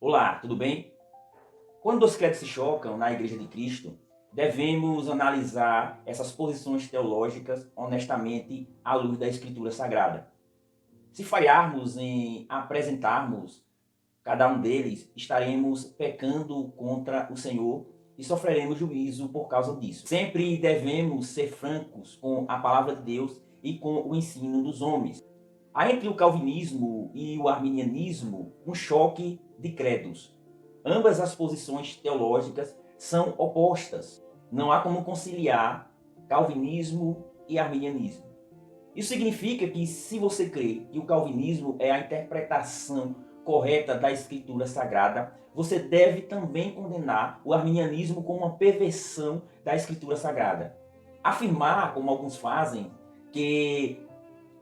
Olá, tudo bem? Quando os credos se chocam na Igreja de Cristo, devemos analisar essas posições teológicas honestamente à luz da Escritura Sagrada. Se falharmos em apresentarmos cada um deles, estaremos pecando contra o Senhor e sofreremos juízo por causa disso. Sempre devemos ser francos com a palavra de Deus e com o ensino dos homens. Há entre o calvinismo e o arminianismo um choque de credos. Ambas as posições teológicas são opostas. Não há como conciliar calvinismo e arminianismo. Isso significa que, se você crê que o calvinismo é a interpretação correta da Escritura Sagrada, você deve também condenar o arminianismo como uma perversão da Escritura Sagrada. Afirmar, como alguns fazem, que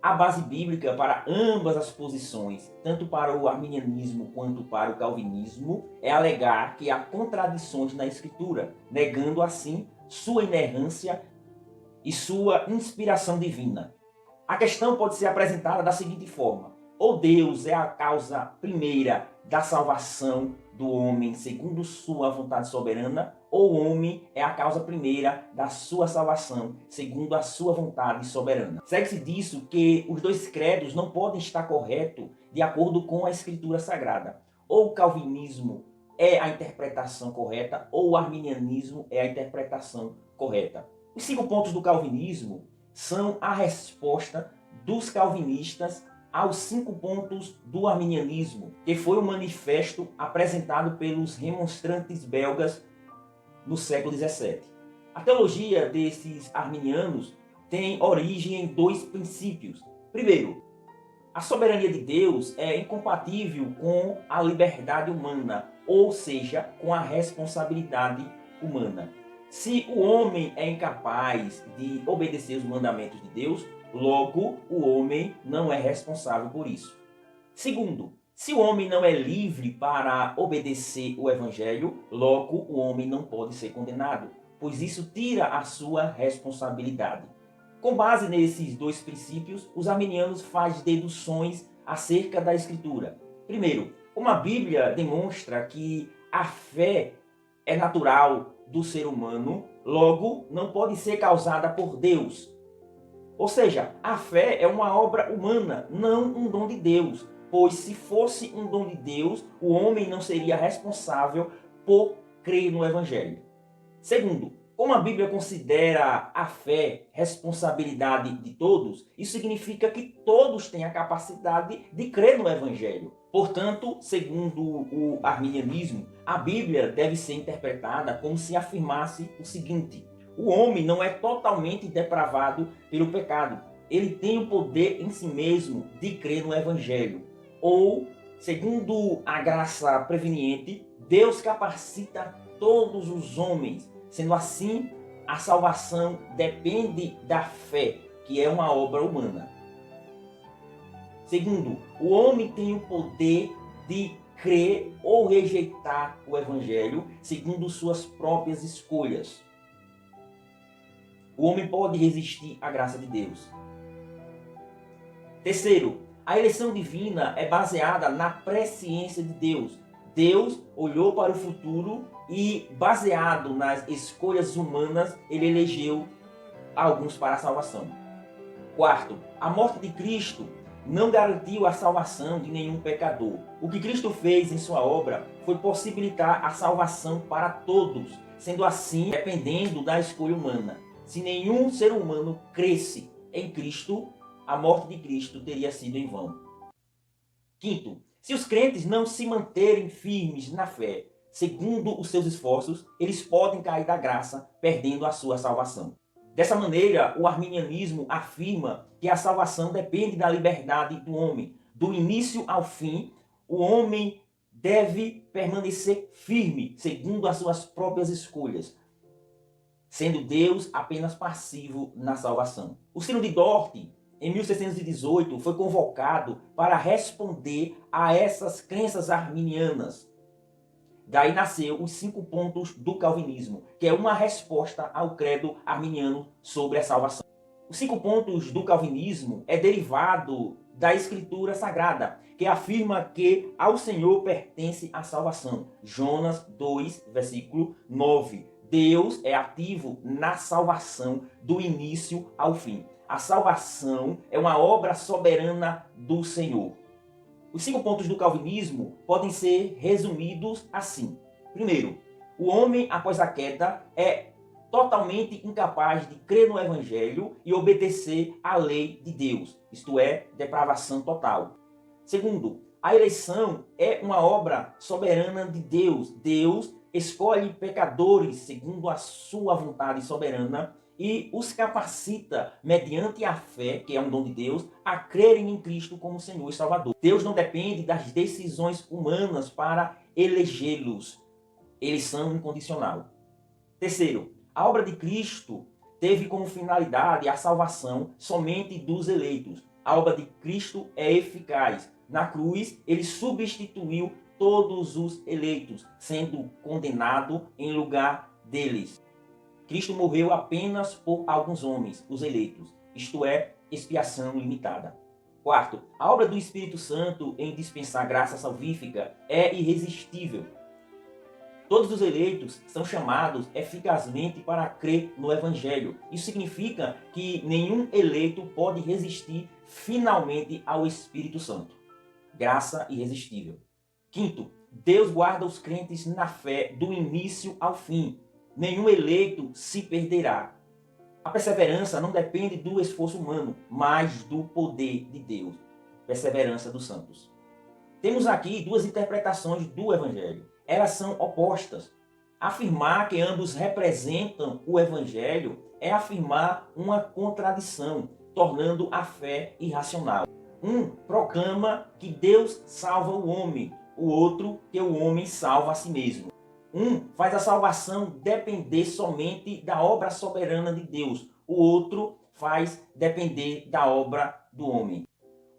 a base bíblica para ambas as posições, tanto para o arminianismo quanto para o calvinismo, é alegar que há contradições na Escritura, negando assim sua inerrância e sua inspiração divina. A questão pode ser apresentada da seguinte forma: ou Deus é a causa primeira da salvação do homem segundo sua vontade soberana, ou o homem é a causa primeira da sua salvação segundo a sua vontade soberana. Segue-se disso que os dois credos não podem estar corretos de acordo com a Escritura Sagrada. Ou o calvinismo é a interpretação correta, ou o arminianismo é a interpretação correta. Os 5 pontos do calvinismo são a resposta dos calvinistas aos 5 pontos do arminianismo, que foi um manifesto apresentado pelos remonstrantes belgas no século XVII. A teologia desses arminianos tem origem em 2 princípios. Primeiro, a soberania de Deus é incompatível com a liberdade humana, ou seja, com a responsabilidade humana. Se o homem é incapaz de obedecer os mandamentos de Deus, logo o homem não é responsável por isso. Segundo, se o homem não é livre para obedecer o Evangelho, logo o homem não pode ser condenado, pois isso tira a sua responsabilidade. Com base nesses 2 princípios, os arminianos fazem deduções acerca da Escritura. Primeiro, como a Bíblia demonstra que a fé é natural do ser humano, logo não pode ser causada por Deus. Ou seja, a fé é uma obra humana, não um dom de Deus. Pois se fosse um dom de Deus, o homem não seria responsável por crer no Evangelho. Segundo, como a Bíblia considera a fé responsabilidade de todos, isso significa que todos têm a capacidade de crer no Evangelho. Portanto, segundo o arminianismo, a Bíblia deve ser interpretada como se afirmasse o seguinte: o homem não é totalmente depravado pelo pecado. Ele tem o poder em si mesmo de crer no Evangelho. Ou, segundo a graça preveniente, Deus capacita todos os homens. Sendo assim, a salvação depende da fé, que é uma obra humana. Segundo, o homem tem o poder de crer ou rejeitar o Evangelho segundo suas próprias escolhas. O homem pode resistir à graça de Deus. Terceiro, a eleição divina é baseada na presciência de Deus. Deus olhou para o futuro e, baseado nas escolhas humanas, ele elegeu alguns para a salvação. Quarto, a morte de Cristo não garantiu a salvação de nenhum pecador. O que Cristo fez em sua obra foi possibilitar a salvação para todos, sendo assim, dependendo da escolha humana. Se nenhum ser humano cresce em Cristo, a morte de Cristo teria sido em vão. Quinto, se os crentes não se manterem firmes na fé, segundo os seus esforços, eles podem cair da graça, perdendo a sua salvação. Dessa maneira, o arminianismo afirma que a salvação depende da liberdade do homem. Do início ao fim, o homem deve permanecer firme, segundo as suas próprias escolhas, sendo Deus apenas passivo na salvação. O Sino de Dort, em 1618, foi convocado para responder a essas crenças arminianas. Daí nasceu os 5 pontos do calvinismo, que é uma resposta ao credo arminiano sobre a salvação. Os 5 pontos do calvinismo é derivado da Escritura Sagrada, que afirma que ao Senhor pertence a salvação. Jonas 2, versículo 9. Deus é ativo na salvação do início ao fim. A salvação é uma obra soberana do Senhor. Os 5 pontos do calvinismo podem ser resumidos assim. Primeiro, o homem após a queda é totalmente incapaz de crer no evangelho e obedecer à lei de Deus, isto é, depravação total. Segundo, a eleição é uma obra soberana de Deus. Deus escolhe pecadores segundo a sua vontade soberana e os capacita, mediante a fé, que é um dom de Deus, a crerem em Cristo como Senhor e Salvador. Deus não depende das decisões humanas para elegê-los. Eleição incondicional. Terceiro, a obra de Cristo teve como finalidade a salvação somente dos eleitos. A obra de Cristo é eficaz. Na cruz, ele substituiu todos os eleitos, sendo condenado em lugar deles. Cristo morreu apenas por alguns homens, os eleitos, isto é, expiação limitada. Quarto, a obra do Espírito Santo em dispensar graça salvífica é irresistível. Todos os eleitos são chamados eficazmente para crer no Evangelho. Isso significa que nenhum eleito pode resistir finalmente ao Espírito Santo. Graça irresistível. Quinto, Deus guarda os crentes na fé do início ao fim. Nenhum eleito se perderá. A perseverança não depende do esforço humano, mas do poder de Deus. Perseverança dos santos. Temos aqui duas interpretações do Evangelho. Elas são opostas. Afirmar que ambos representam o Evangelho é afirmar uma contradição, tornando a fé irracional. Um proclama que Deus salva o homem, o outro que o homem salva a si mesmo. Um faz a salvação depender somente da obra soberana de Deus. O outro faz depender da obra do homem.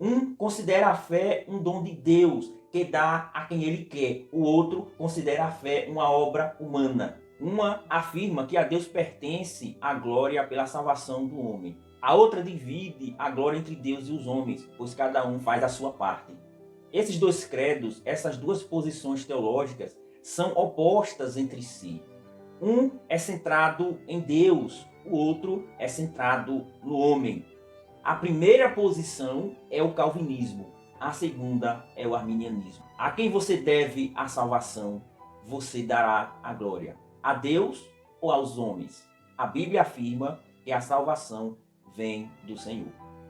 Um considera a fé um dom de Deus, que dá a quem ele quer. O outro considera a fé uma obra humana. Uma afirma que a Deus pertence a glória pela salvação do homem. A outra divide a glória entre Deus e os homens, pois cada um faz a sua parte. Esses dois credos, essas duas posições teológicas, são opostas entre si. Um é centrado em Deus, o outro é centrado no homem. A primeira posição é o calvinismo, a segunda é o arminianismo. A quem você deve a salvação, você dará a glória. A Deus ou aos homens? A Bíblia afirma que a salvação vem do Senhor.